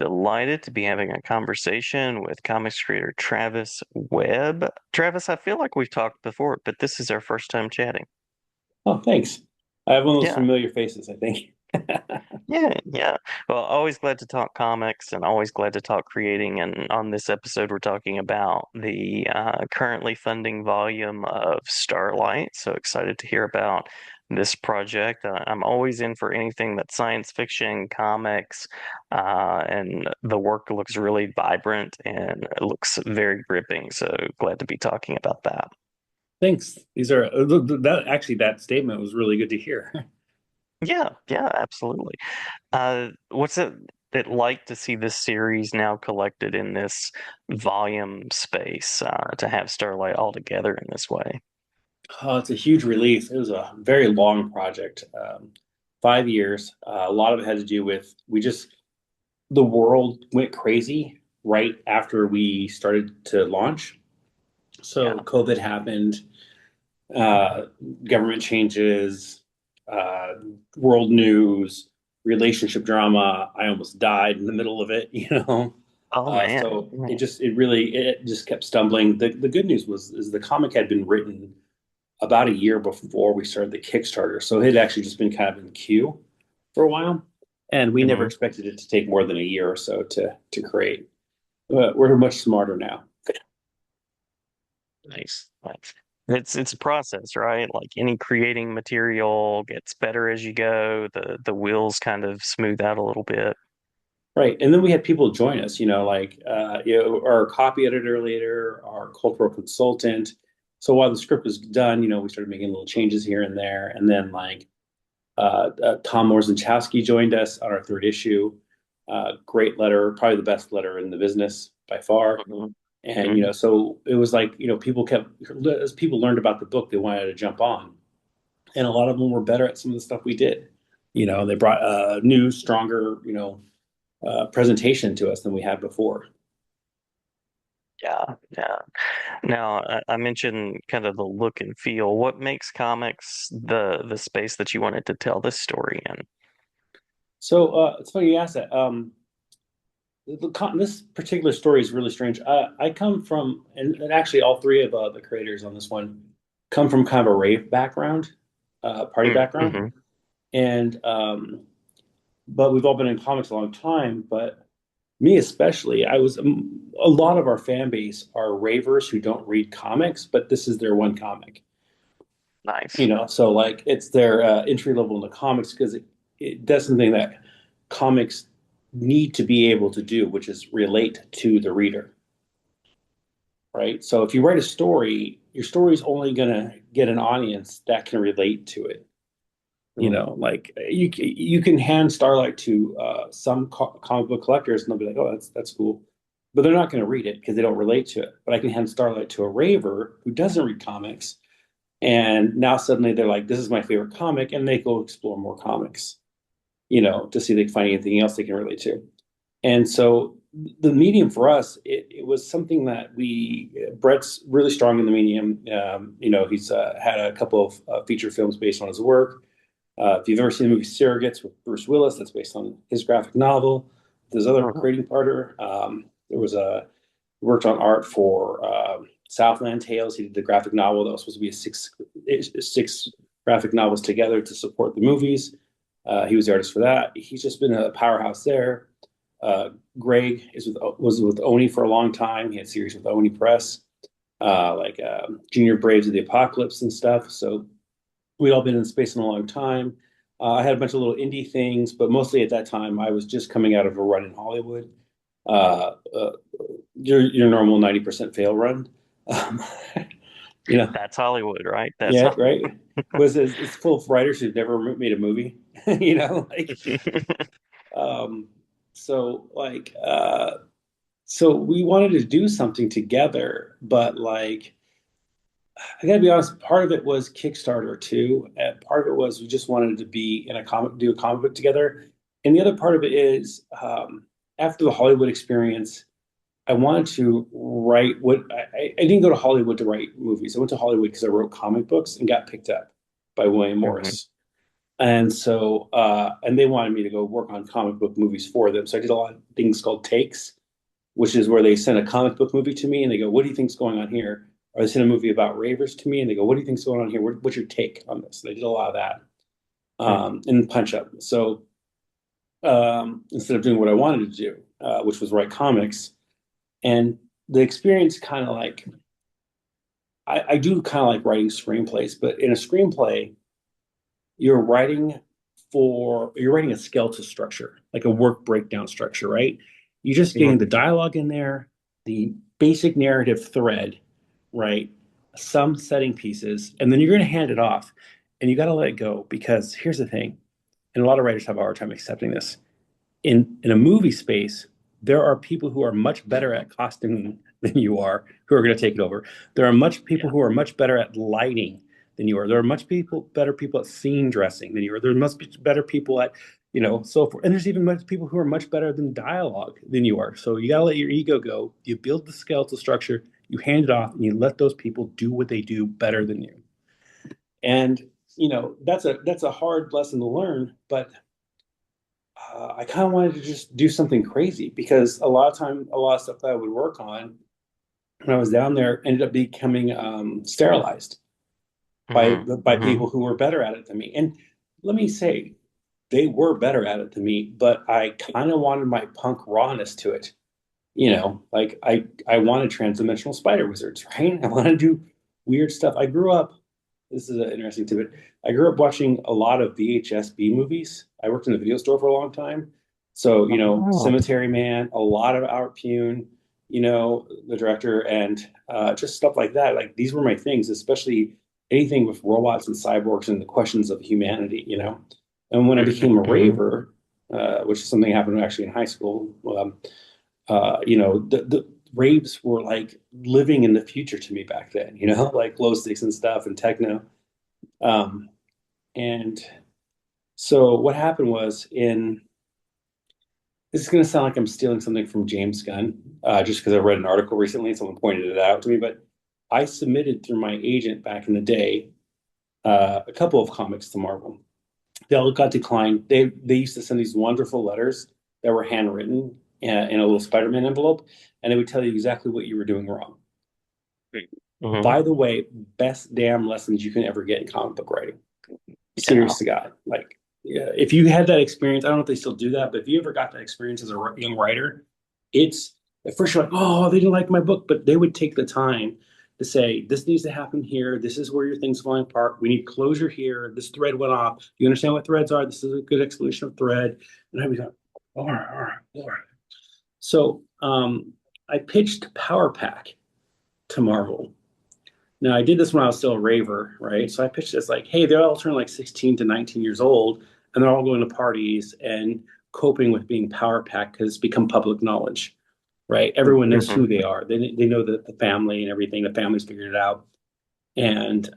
Delighted to be having a conversation with comics creator Travis Webb. Travis, I feel like we've talked before, but this is our first time chatting. Oh, thanks. I have one of those Yeah, familiar faces, I think. yeah. Well, always glad to talk comics and always glad to talk creating. And on this episode, we're talking about the currently funding volume of Starlight. So excited to hear about this project. I'm always in for anything that's science fiction, comics, and the work looks really vibrant and it looks very gripping. So glad to be talking about that. Thanks. These are that actually that statement was really good to hear. Yeah, yeah, absolutely. What's it like to see this series now collected in this volume space, to have Starlight all together in this way? Oh, it's a huge relief. It was a very long project, 5 years. A lot of it had to do with the world went crazy right after we started to launch. So Yeah. COVID happened, uh, government changes, uh, world news, relationship drama. I almost died in the middle of it, you know. Oh man. So Man. it just kept stumbling. The good news was is the comic had been written about a year before we started the Kickstarter, so it had actually just been kind of in queue for a while, and we never Mhm. expected it to take more than a year or so to create. But we're much smarter now. Nice. Nice. It's a process, right? Like any creating material gets better as you go. The wheels kind of smooth out a little bit. Right. And then we had people join us, our copy editor later, our cultural consultant. So while the script was done, we started making little changes here and there. And then Tom Morzanchowski joined us on our third issue. Great letter, probably the best letter in the business by far. Mhm. And, Mhm. so it was like, as people learned about the book, they wanted to jump on. And a lot of them were better at some of the stuff we did. They brought new, stronger, presentation to us than we had before. Yeah, yeah. Now, I mentioned kind of the look and feel. What makes comics the space that you wanted to tell this story in? So it's funny you asked that. This particular story is really strange. I come from, and actually all three of the creators on this one come from kind of a rave background, party background, Mm-hmm. and but we've all been in comics a long time. But me especially, a lot of our fan base are ravers who don't read comics, but this is their one comic. Nice. So like it's their entry level into comics because it does something that comics need to be able to do, which is relate to the reader, right? So if you write a story, your story is only going to get an audience that can relate to it. Mm. Like you can hand Starlight to some comic book collectors, and they'll be like, "Oh, that's cool," but they're not going to read it because they don't relate to it. But I can hand Starlight to a raver who doesn't read comics, and now suddenly they're like, "This is my favorite comic," and they go explore more comics, to see if they can find anything else they can relate to. And so the medium for us, it was something that Brett's really strong in the medium. He's had a couple of feature films based on his work. If you've ever seen the movie Surrogates with Bruce Willis, that's based on his graphic novel. There's other Mhm. creating partner. There was worked on art for Southland Tales. He did the graphic novel that was supposed to be six graphic novels together to support the movies. He was the artist for that. He's just been a powerhouse there. Greg was with Oni for a long time. He had series with Oni Press, Junior Braves of the Apocalypse and stuff. So we'd all been in space in a long time. I had a bunch of little indie things, but mostly at that time, I was just coming out of a run in Hollywood. Uh, uh, your normal 90% fail run. Um, you know, That's Hollywood, right? That's yeah, how. right. It's full of writers who've never made a movie. Like um, so like so we wanted to do something together, but like I gotta be honest, part of it was Kickstarter too, and part of it was we just wanted to be in do a comic book together, and the other part of it is after the Hollywood experience, I wanted to write what I didn't go to Hollywood to write movies. I went to Hollywood because I wrote comic books and got picked up by William Mhm. Morris. And so, and they wanted me to go work on comic book movies for them. So I did a lot of things called takes, which is where they send a comic book movie to me and they go, "What do you think's going on here?" Or they send a movie about ravers to me and they go, "What do you think's going on here? What's your take on this?" And I did a lot of that in Punch Up. So instead of doing what I wanted to do, which was write comics, and the experience kind of like I do kind of like writing screenplays, but in a screenplay, you're writing a skeletal structure, like a work breakdown structure, right? You're just getting Mhm. the dialogue in there, the basic narrative thread, right? Some setting pieces, and then you're going to hand it off, and you got to let it go because here's the thing, and a lot of writers have a hard time accepting this in a movie space, there are people who are much better at costuming than you are who are going to take it over. There are much people Yeah. who are much better at lighting than you are. There are much better people at scene dressing than you are. There must be better people at so forth. And there's even much people who are much better than dialogue than you are. So you got to let your ego go. You build the skeletal structure, you hand it off, and you let those people do what they do better than you. And that's a hard lesson to learn, but I kind of wanted to just do something crazy because a lot of stuff that I would work on when I was down there ended up becoming sterilized by Mhm. people who were better at it than me. And let me say, they were better at it than me, but I kind of wanted my punk rawness to it. Like I wanted transdimensional spider wizards, right? I want to do weird stuff. I grew up. This is an interesting tidbit. I grew up watching a lot of VHS B movies. I worked in the video store for a long time, so Oh. Cemetery Man, a lot of Art Pune, the director, and just stuff like that. Like these were my things, especially anything with robots and cyborgs and the questions of humanity. And when I became a Mhm. raver, which is something that happened actually in high school. The raves were like living in the future to me back then, like glow sticks and stuff and techno. Um, and so what happened was this is going to sound like I'm stealing something from James Gunn, just because I read an article recently and someone pointed it out to me, but I submitted through my agent back in the day a couple of comics to Marvel. They all got declined. They used to send these wonderful letters that were handwritten in a little Spider-Man envelope, and it would tell you exactly what you were doing wrong. Mhm. By the way, best damn lessons you can ever get in comic book writing. Yeah. Serious to God. Like, yeah, if you had that experience, I don't know if they still do that, but if you ever got that experience as a young writer, it's at first you're like, oh, they didn't like my book, but they would take the time to say, this needs to happen here. This is where your thing's falling apart. We need closure here. This thread went off. Do you understand what threads are? This is a good explanation of thread. And I'd be like, all right, all right, all right. So I pitched Power Pack to Marvel. Now, I did this when I was still a raver, right? So I pitched this like, hey, they're all turning like 16 to 19 years old, and they're all going to parties and coping with being power packed because it's become public knowledge, right? Everyone knows Mhm. who they are. They know the family and everything. The family's figured it out. And,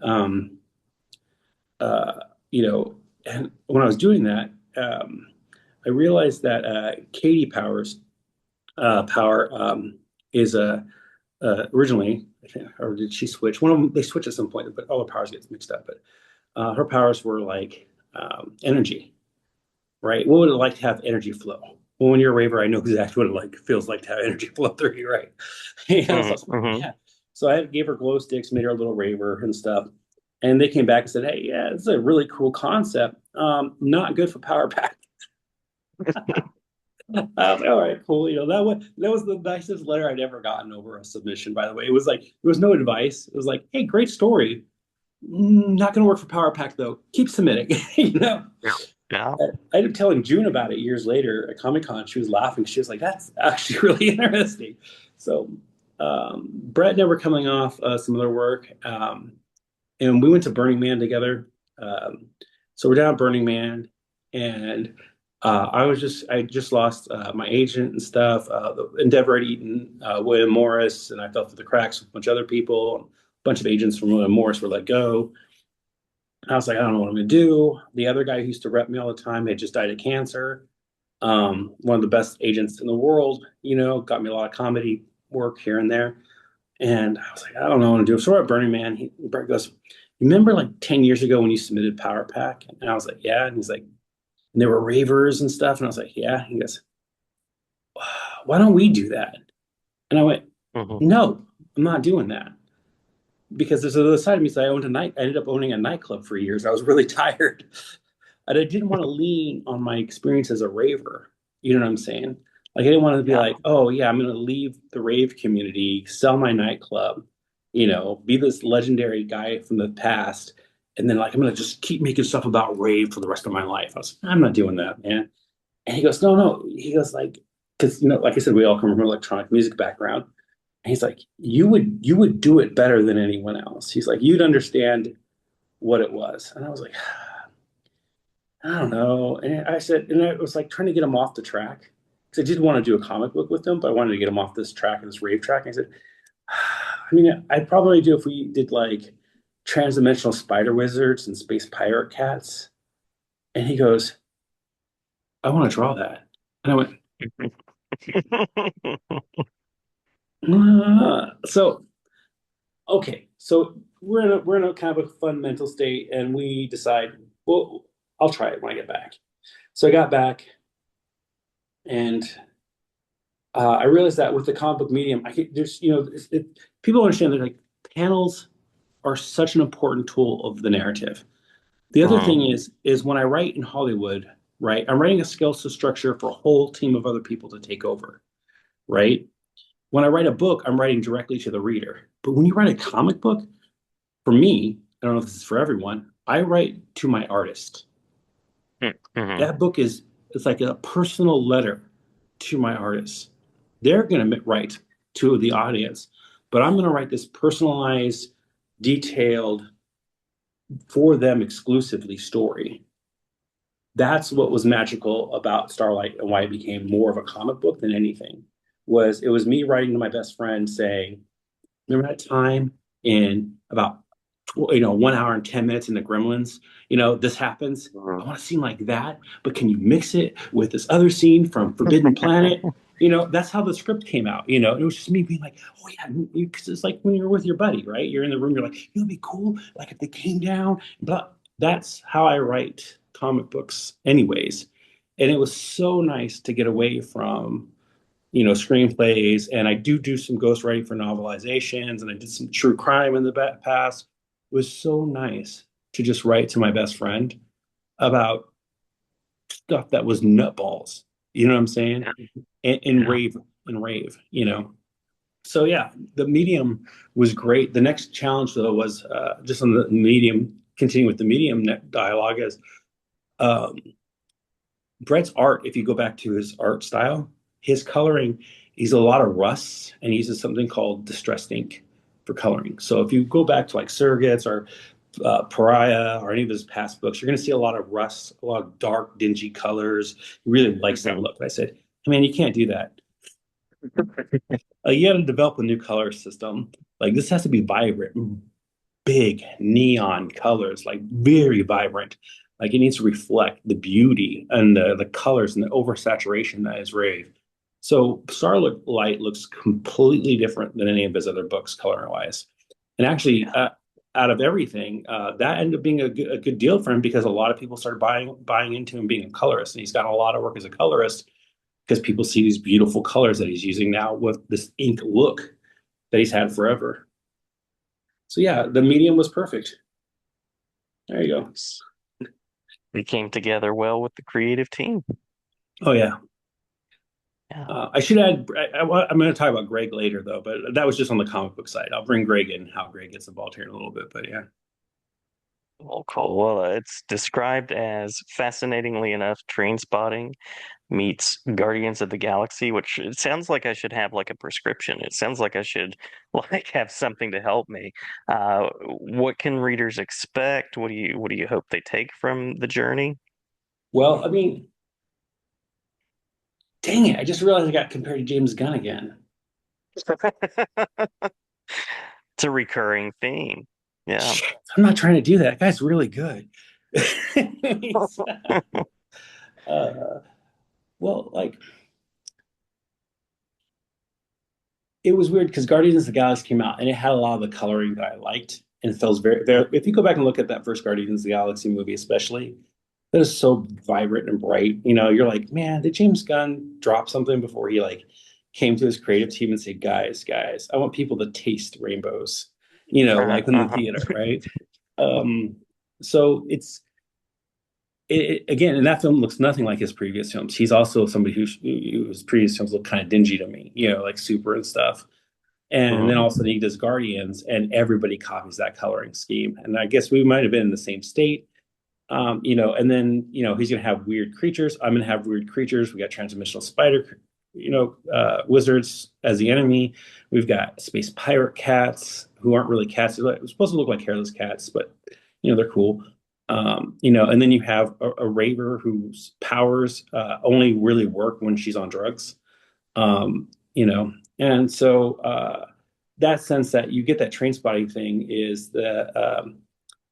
uh, you know, and when I was doing that, I realized that Katie Power is a originally, or did she switch? One of them, they switch at some point, but all the powers get mixed up. But her powers were like energy, right? What would it like to have energy flow? Well, when you're a raver, I know exactly what it like feels like to have energy flow through you, right? So I Mhm. was like, Mhm. yeah. So I gave her glow sticks, made her a little raver and stuff. And they came back and said, hey, yeah, it's a really cool concept. Not good for power pack. I was like, all right, cool. That was the nicest letter I'd ever gotten over a submission, by the way. It was like, there was no advice. It was like, hey, great story. Not going to work for Power Pack though. Keep submitting. you know, Yeah. Yeah. I ended up telling June about it years later at Comic Con. She was laughing. She was like, "That's actually really interesting." So, Brett never coming off some other work, and we went to Burning Man together. Um, so we're down at Burning Man, and I just lost my agent and stuff. The Endeavor had eaten William Morris, and I fell through the cracks with a bunch of other people. A bunch of agents from William Morris were let go. I was like, I don't know what I'm going to do. The other guy who used to rep me all the time had just died of cancer. One of the best agents in the world, got me a lot of comedy work here and there. And I was like, I don't know what to do. So we're at Burning Man. Brett goes, remember like 10 years ago when you submitted Power Pack? And I was like, yeah. And he's like, and there were ravers and stuff. And I was like, yeah. He goes, why don't we do that? And I went, Hmm. no, I'm not doing that. Because there's another side of me. So I ended up owning a nightclub for years. I was really tired. And I didn't want to lean on my experience as a raver. You know what I'm saying? Like I didn't want to be Yeah. like, oh yeah, I'm gonna leave the rave community, sell my nightclub, be this legendary guy from the past, and then like I'm gonna just keep making stuff about rave for the rest of my life. I was, I'm not doing that, man. And he goes, no, no. He goes like, because like I said, we all come from an electronic music background. And he's like, you would do it better than anyone else. He's like, you'd understand what it was. And I was like, I don't know. And I said, and I was like trying to get him off the track because I did want to do a comic book with him, but I wanted to get him off this track and this rave track. And I said, I mean, I'd probably do if we did like transdimensional spider wizards and space pirate cats. And he goes, I want to draw that. And I went, so okay, so we're in a kind of a fun mental state, and we decide, well, I'll try it when I get back. So I got back, and I realized that with the comic book medium, there's people understand that like panels are such an important tool of the narrative. The other Hmm. thing is when I write in Hollywood, right, I'm writing a skeletal structure for a whole team of other people to take over, right? When I write a book, I'm writing directly to the reader. But when you write a comic book, for me, I don't know if this is for everyone, I write to my artist. Hmm. That book is it's like a personal letter to my artist. They're going to write to the audience, but I'm going to write this personalized, detailed, for them exclusively story. That's what was magical about Starlight and why it became more of a comic book than anything. Was it was me writing to my best friend saying, remember that time in about 1 hour and 10 minutes in the Gremlins, this happens. I want a scene like that, but can you mix it with this other scene from Forbidden Planet? That's how the script came out. It was just me being like, oh yeah, because it's like when you're with your buddy, right? You're in the room, you're like, it'd be cool, like if they came down, but that's how I write comic books, anyways. And it was so nice to get away from screenplays, and I do some ghostwriting for novelizations, and I did some true crime in the past. It was so nice to just write to my best friend about stuff that was nutballs. You know what I'm saying? Yeah. And Yeah. rave. So yeah, the medium was great. The next challenge though was just on the medium, continuing with the medium dialogue is um, Brett's art, if you go back to his art style, his coloring, he's a lot of rusts and he uses something called distressed ink for coloring. So if you go back to like Surrogates or Pariah or any of his past books, you're going to see a lot of rusts, a lot of dark, dingy colors. He really likes that Hmm. look. I said, hey, man, you can't do that. You got to develop a new color system. Like this has to be vibrant, big neon colors, like very vibrant. Like it needs to reflect the beauty and the colors and the oversaturation that is rave. So Starlight looks completely different than any of his other books, color wise. And actually, Yeah. out of everything, that ended up being a good deal for him because a lot of people started buying into him being a colorist, and he's got a lot of work as a colorist because people see these beautiful colors that he's using now with this ink look that he's had forever. So yeah, the medium was perfect. There you go. We came together well with the creative team. Oh yeah. Yeah. I should add. I'm going to talk about Greg later, though, but that was just on the comic book side. I'll bring Greg in, how Greg gets involved here in a little bit. But yeah, Well, cool. Well, it's described as fascinatingly enough, train spotting meets Guardians of the Galaxy, which it sounds like I should have like a prescription. It sounds like I should like have something to help me. What can readers expect? What do you hope they take from the journey? well, I mean, dang it! I just realized I got compared to James Gunn again. It's a recurring theme. Yeah. Shit, I'm not trying to do that. That guy's really good. uh, well, like it was weird because Guardians of the Galaxy came out and it had a lot of the coloring that I liked, and feels very, very. If you go back and look at that first Guardians of the Galaxy movie, especially, that is so vibrant and bright. You're like, man, did James Gunn drop something before he like came to his creative team and said, guys, I want people to taste rainbows, like in the Uh-huh. theater, right? Um, so again, and that film looks nothing like his previous films. He's also somebody whose previous films look kind of dingy to me, like Super and stuff. And then all of a Mhm. sudden he does Guardians, and everybody copies that coloring scheme. And I guess we might have been in the same state, and then he's going to have weird creatures. I'm going to have weird creatures. We got transdimensional spider, wizards as the enemy. We've got space pirate cats who aren't really cats. They're supposed to look like hairless cats, but they're cool. And then you have a raver whose powers only really work when she's on drugs. Um, you know, and so that sense that you get that train spotting thing is that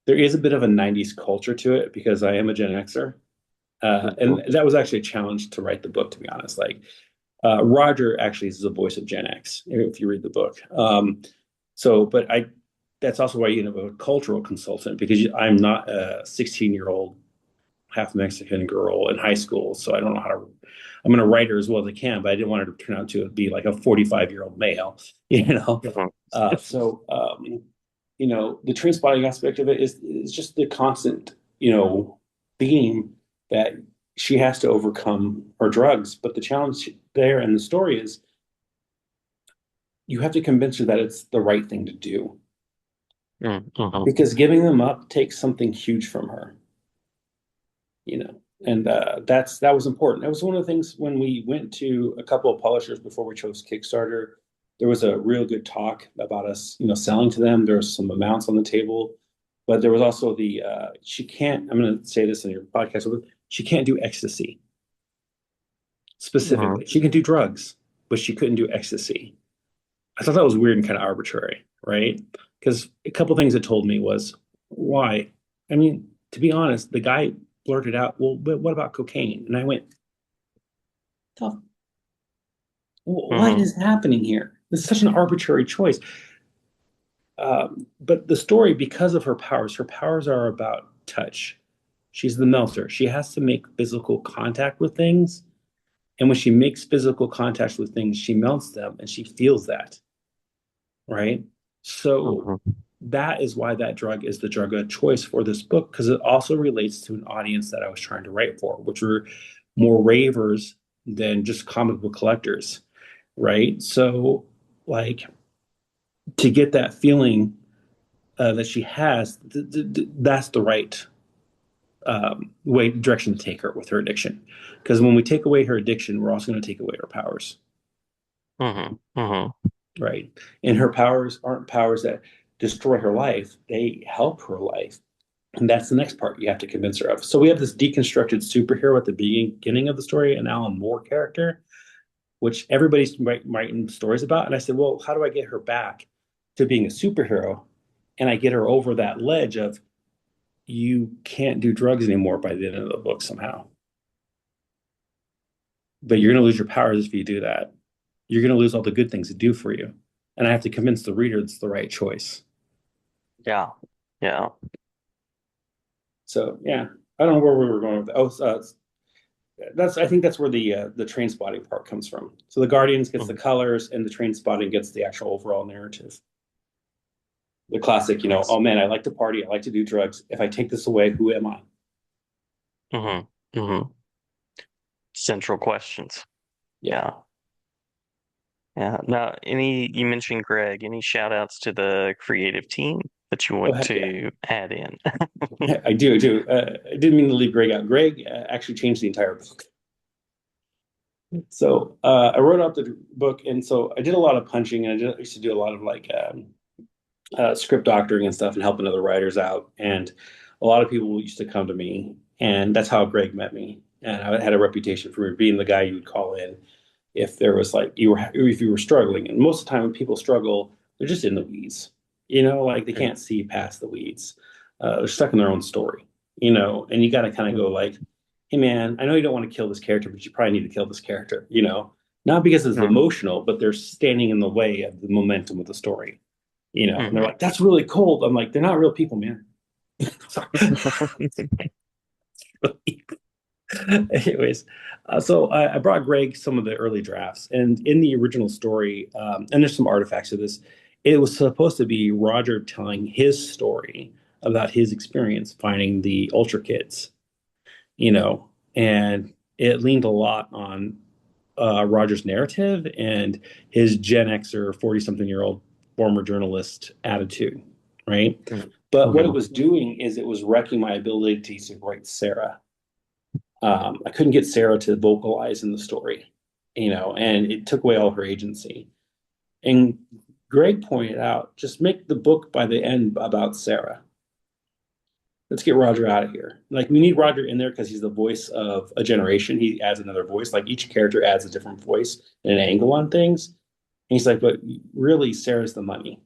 there is a bit of a 90s culture to it because I am a Gen Xer. And that was actually a challenge to write the book, to be honest. Like Roger actually is the voice of Gen X, if you read the book. But that's also why you have a cultural consultant because I'm not a 16-year-old half Mexican girl in high school. So I don't know how to, I'm going to write her as well as I can, but I didn't want her to turn out to be like a 45-year-old male, you know? Mhm. The train spotting aspect of it is just the constant, theme that she has to overcome her drugs. But the challenge there in the story is you have to convince her that it's the right thing to do Mhm. because giving them up takes something huge from her, and that was important. That was one of the things when we went to a couple of publishers before we chose Kickstarter. There was a real good talk about us, selling to them. There was some amounts on the table, but there was also the she can't. I'm going to say this in your podcast. She can't do ecstasy Mhm. specifically. She can do drugs, but she couldn't do ecstasy. I thought that was weird and kind of arbitrary, right? Because a couple things it told me was why. I mean, to be honest, the guy blurted out, "Well, but what about cocaine?" And I went, "The what Mhm. is happening here? This is such an arbitrary choice." But the story, because of her powers are about touch. She's the melter. She has to make physical contact with things. And when she makes physical contact with things, she melts them and she feels that, right? So Mhm. that is why that drug is the drug of choice for this book, because it also relates to an audience that I was trying to write for, which were more ravers than just comic book collectors, right? So, like, to get that feeling that she has, that's the right way direction to take her with her addiction. Because when we take away her addiction, we're also going to take away her powers, Mhm. Mhm. right? And her powers aren't powers that destroy her life; they help her life. And that's the next part you have to convince her of. So we have this deconstructed superhero at the beginning of the story, an Alan Moore character, which everybody's writing stories about. And I said, well, how do I get her back to being a superhero? And I get her over that ledge of you can't do drugs anymore by the end of the book somehow. But you're going to lose your powers if you do that. You're going to lose all the good things to do for you. And I have to convince the reader it's the right choice. Yeah. Yeah. So yeah, I don't know where we were going with that. I think that's where the train spotting part comes from. So the Guardians gets the Mhm. colors, and the train spotting gets the actual overall narrative. The classic, Nice. oh man, I like to party, I like to do drugs. If I take this away, who am I? Mhm. Mhm. Central questions. Yeah. Yeah. Yeah. Now, you mentioned Greg, any shout outs to the creative team that you Oh want heck yeah, to add in? I do. I do. I didn't mean to leave Greg out. Greg actually changed the entire book. So I wrote out the book, and so I did a lot of punching, and I used to do a lot of like script doctoring and stuff, and helping other writers out. And a lot of people used to come to me, and that's how Greg met me. And I had a reputation for being the guy you would call in if there was like if you were struggling. And most of the time, when people struggle, they're just in the weeds. Like they can't see past the weeds. They're stuck in their own story. And you got to kind of go like, hey man, I know you don't want to kill this character, but you probably need to kill this character. Not because it's Mhm. emotional, but they're standing in the way of the momentum of the story. And they're Hmm. like, that's really cold. I'm like, they're not real people, man. Sorry. Anyways, so I brought Greg some of the early drafts, and in the original story, and there's some artifacts of this. It was supposed to be Roger telling his story about his experience finding the Ultra Kids, and it leaned a lot on Roger's narrative and his Gen Xer 40-something-year-old former journalist attitude, right? But what it Hmm. was doing is it was wrecking my ability to write Sarah. I couldn't get Sarah to vocalize in the story, and it took away all her agency. And Greg pointed out, just make the book by the end about Sarah. Let's get Roger out of here. Like we need Roger in there because he's the voice of a generation. He adds another voice. Like each character adds a different voice and an angle on things. And he's like, but really, Sarah's the money,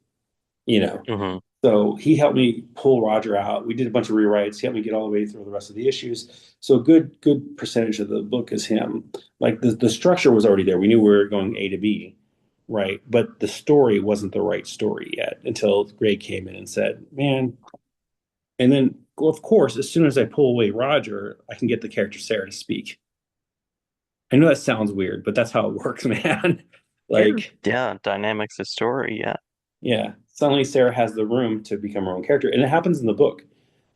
you know. Hmm. So he helped me pull Roger out. We did a bunch of rewrites. He helped me get all the way through the rest of the issues. So a good percentage of the book is him. Like the structure was already there. We knew we were going A to B, right? But the story wasn't the right story yet until Greg came in and said, "Man." And then, well, of course, as soon as I pull away Roger, I can get the character Sarah to speak. I know that sounds weird, but that's how it works, man. Yeah. Like, Yeah, dynamics of story. Yeah. yeah, suddenly Sarah has the room to become her own character. And it happens in the book.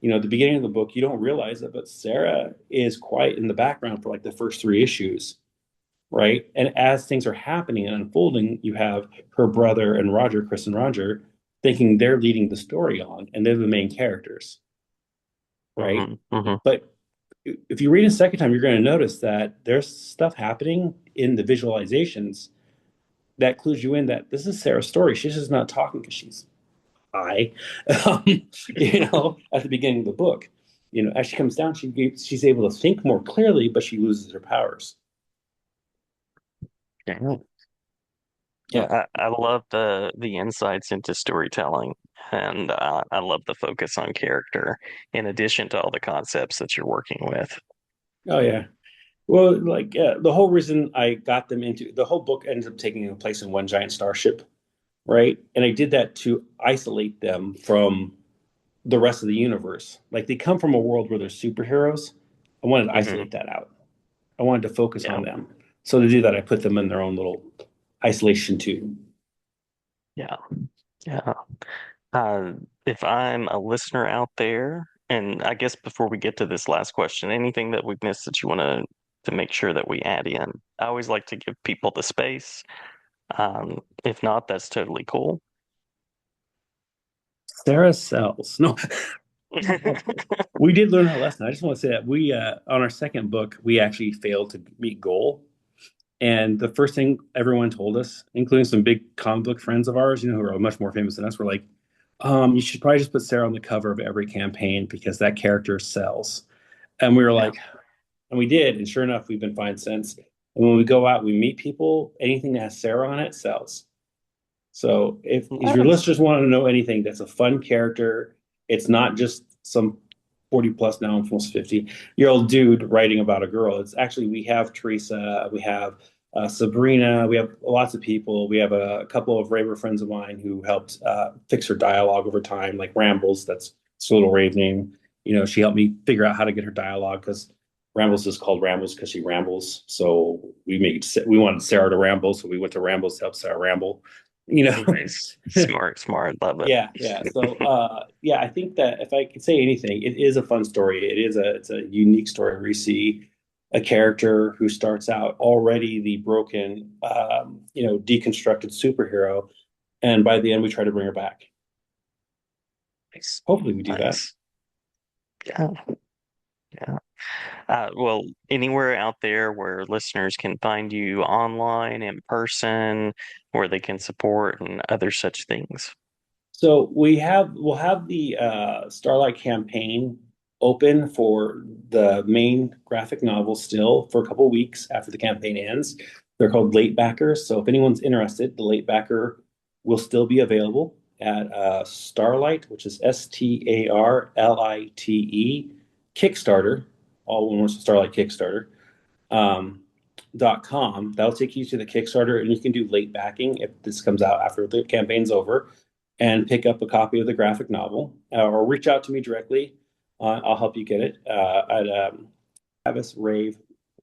At the beginning of the book, you don't realize it, but Sarah is quiet in the background for like the first three issues, right? And as things are happening and unfolding, you have her brother and Roger, Chris and Roger, thinking they're leading the story on and they're the main characters, right? Hmm. Hmm. But if you read it a second time, you're going to notice that there's stuff happening in the visualizations that clues you in that this is Sarah's story. She's just not talking because she's high, um, at the beginning of the book. As she comes down, she's able to think more clearly, but she loses her powers. Yeah. Yeah. Yeah, I love the insights into storytelling, and I love the focus on character in addition to all the concepts that you're working with. Oh yeah. Well, like the whole reason I got them into the whole book ends up taking place in one giant starship, right? And I did that to isolate them from the rest of the universe. Like they come from a world where there's superheroes. I wanted to Hmm. isolate that out. I wanted to focus Yeah, on them. So to do that, I put them in their own little isolation tube. yeah, yeah. Uh, if I'm a listener out there, and I guess before we get to this last question, anything that we've missed that you want to make sure that we add in? I always like to give people the space. If not, that's totally cool. Sarah sells. No, we did learn our lesson. I just want to say that we on our second book, we actually failed to meet goal. And the first thing everyone told us, including some big comic book friends of ours, who are much more famous than us, were like, you should probably just put Sarah on the cover of every campaign because that character sells. And we were Yeah. like, and we did. And sure enough, we've been fine since. And when we go out, we meet people, anything that has Sarah on it sells. So if your Nice. listeners want to know anything that's a fun character, it's not just some 40 plus now, almost 50-year-old dude writing about a girl. It's actually, we have Teresa, we have Sabrina, we have lots of people. We have a couple of raver friends of mine who helped fix her dialogue over time, like Rambles. That's a little rave name. She helped me figure out how to get her dialogue because Rambles is called Rambles because she rambles. So we wanted Sarah to ramble, so we went to Rambles to help Sarah ramble. You know, Nice. Smart, smart. Love it. yeah, yeah. So, yeah, I think that if I could say anything, it is a fun story. It's a unique story where you see a character who starts out already the broken, deconstructed superhero, and by the end we try to bring her back. Nice. Hopefully, we do that. Nice. Yeah. Yeah. Well, anywhere out there where listeners can find you online, in person, where they can support and other such things. So we'll have the Starlight campaign open for the main graphic novel still for a couple of weeks after the campaign ends. They're called late backers. So if anyone's interested, the late backer will still be available at Starlite, which is Starlite Kickstarter, all one word, Starlight Kickstarter. Um, .com. That'll take you to the Kickstarter, and you can do late backing if this comes out after the campaign's over. and pick up a copy of the graphic novel, or reach out to me directly. I'll help you get it at Travis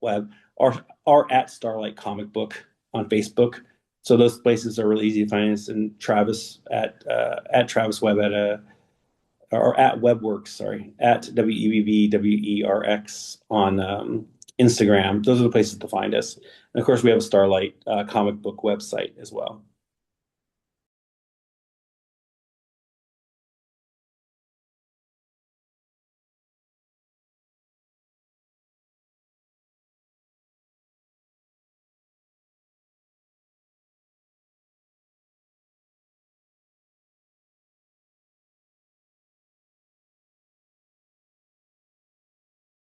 Webb, or at Starlight Comic Book on Facebook. So those places are really easy to find us. And Travis at Travis Webb or at Webworks, sorry, at WEBWERX on Instagram. Those are the places to find us. And of course, we have a Starlight comic book website as well.